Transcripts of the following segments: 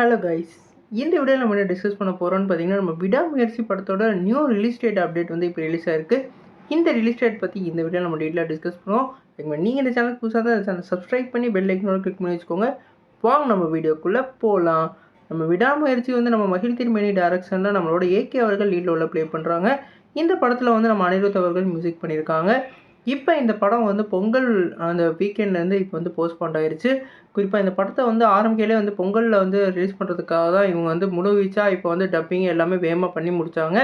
Hello guys, இந்த வீடியோவில் நம்ம என்ன டிஸ்கஸ் பண்ண போகிறோம்னு பார்த்தீங்கன்னா, நம்ம விடாமுயற்சி படத்தோட நியூ ரிலீஸ் டேட் அப்டேட் வந்து இப்போ ரிலீஸ் ஆயிருக்கு. இந்த ரிலீஸ் டேட் பற்றி இந்த வீடியோவில் நம்ம டீட்டெயிலாக டிஸ்கஸ் பண்ணுவோம். நீங்கள் இந்த சேனலுக்கு புதுசாக தான் சேனல் சப்ஸ்கிரைப் பண்ணி பெல் ஐக்கனோட கிளிக் பண்ணி வச்சுக்கோங்க. வாங்க நம்ம வீடியோக்குள்ளே போகலாம். நம்ம விடாமுயற்சி வந்து நம்ம மகிழ் திருமேனி டைரக்ஷனில் நம்மளோட ஏகே அவர்கள் லீடில் உள்ள ப்ளே பண்ணுறாங்க. இந்த படத்தில் வந்து நம்ம அனிருத் அவர்கள் மியூசிக் பண்ணியிருக்காங்க. இப்போ இந்த படம் வந்து பொங்கல் அந்த வீக்கெண்ட்லேருந்து இப்போ வந்து போஸ்ட்பாண்ட் ஆயிடுச்சு. குறிப்பாக இந்த படத்தை வந்து ஆரம்பிக்கையிலே வந்து பொங்கலில் வந்து ரிலீஸ் பண்ணுறதுக்காக தான் இவங்க வந்து முழு வீச்சா இப்போ வந்து டப்பிங் எல்லாமே வேகமாக பண்ணி முடித்தாங்க.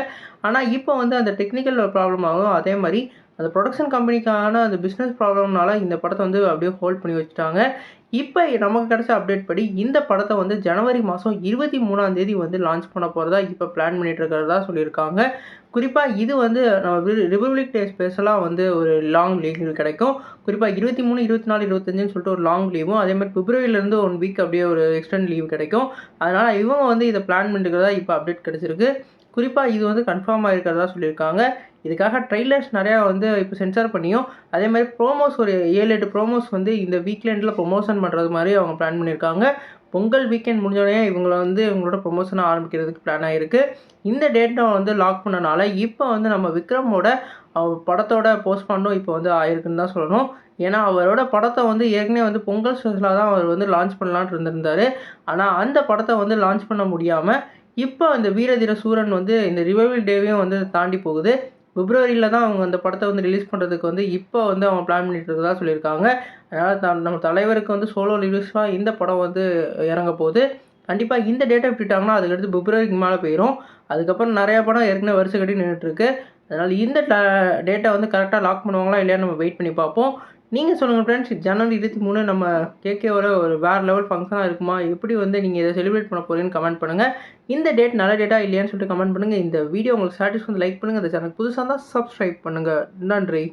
ஆனால் இப்போ வந்து அந்த டெக்னிக்கல் ப்ராப்ளம் ஆகும், அதே மாதிரி அந்த ப்ரொடக்ஷன் கம்பெனிக்கான அந்த பிஸ்னஸ் ப்ராப்ளம்னால இந்த படத்தை வந்து அப்படியே ஹோல்ட் பண்ணி வச்சுட்டாங்க. இப்போ நமக்கு கிடைச்ச அப்டேட் படி இந்த படத்தை வந்து ஜனவரி மாதம் 23ஆம் தேதி வந்து லான்ச் பண்ண போகிறதா இப்போ பிளான் பண்ணிகிட்டு இருக்கிறதா சொல்லியிருக்காங்க. குறிப்பாக இது வந்து நம்ம ரிபப்ளிக் டே ஸ்பெஷலாக வந்து ஒரு லாங் லீவ் கிடைக்கும். குறிப்பாக 23, 24, 25ன்னு சொல்லிட்டு ஒரு லாங் லீவும், அதேமாதிரி பிப்ரவரியிலேருந்து 1 வீக் அப்படியே ஒரு எக்ஸ்டெண்ட் லீவ் கிடைக்கும். அதனால் இவங்க வந்து இதை பிளான் பண்ணிருக்கிறதா இப்போ அப்டேட் கிடச்சிருக்கு. குறிப்பாக இது வந்து கன்ஃபார்ம் ஆகிருக்கிறதா சொல்லியிருக்காங்க. இதுக்காக ட்ரெய்லர்ஸ் நிறையா வந்து இப்போ சென்சார் பண்ணியும், அதேமாதிரி ப்ரோமோஸ் ஒரு 7-8 ப்ரோமோஸ் வந்து இந்த வீக்கெண்டில் ப்ரொமோஷன் பண்ணுறது மாதிரி அவங்க பிளான் பண்ணியிருக்காங்க. பொங்கல் வீக்கெண்ட் முடிஞ்சோடனே இவங்களை வந்து இவங்களோட ப்ரொமோஷனை ஆரம்பிக்கிறதுக்கு பிளான் ஆகிருக்கு. இந்த டேட்டை வந்து லாக் பண்ணனால இப்போ வந்து நம்ம விக்ரமோட படத்தோட போஸ்ட்பாண்டும் இப்போ வந்து ஆயிருக்குன்னு தான் சொல்லணும். ஏன்னா அவரோட படத்தை வந்து ஏற்கனவே வந்து பொங்கல் ஸ்பெஷலாக தான் அவர் வந்து லான்ச் பண்ணலான்ட்டு இருந்திருந்தார். ஆனால் அந்த படத்தை வந்து லான்ச் பண்ண முடியாமல் இப்போ இந்த வீரதீர சூரன் வந்து இந்த ரிவைவல் டேவையும் வந்து தாண்டி போகுது. பிப்ரவரியில் தான் அவங்க அந்த படத்தை வந்து ரிலீஸ் பண்ணுறதுக்கு வந்து இப்போ வந்து அவங்க பிளான் பண்ணிட்டு இருக்கிறதா சொல்லியிருக்காங்க. அதனால் நம்ம தலைவருக்கு வந்து சோலோ ரிலீஸாக இந்த படம் வந்து இறங்க போகுது. கண்டிப்பாக இந்த டேட்டை விட்டுட்டாங்கன்னா அதுக்கடுத்து பிப்ரவரிக்கு மேலே போயிடும். அதுக்கப்புறம் நிறையா படம் ஏற்கனவே வருஷம் கட்டி நின்றுட்டுருக்கு. அதனால் இந்த டேட்டை வந்து கரெக்டாக லாக் பண்ணுவாங்களா இல்லையான்னு நம்ம வெயிட் பண்ணி பார்ப்போம். நீங்கள் சொல்லுங்கள் ஃப்ரெண்ட்ஸ், ஜனவரி 23 நம்ம கேகேவோட ஒரு வேறு லெவல் ஃபங்க்ஷனாக இருக்குமா? எப்படி வந்து நீங்கள் இதை செலிப்ரேட் பண்ண போகிறீங்கன்னு கமெண்ட் பண்ணுங்கள். இந்த டேட் நல்ல டேட்டா இல்லையான்னு சொல்லிட்டு கமெண்ட் பண்ணுங்கள். இந்த வீடியோ உங்களுக்கு சாட்டிஸ்ஃபை லைக் பண்ணுங்கள். இந்த சேனல் புதுசாக தான் சப்ஸ்கிரைப் பண்ணுங்கள். நன்றி.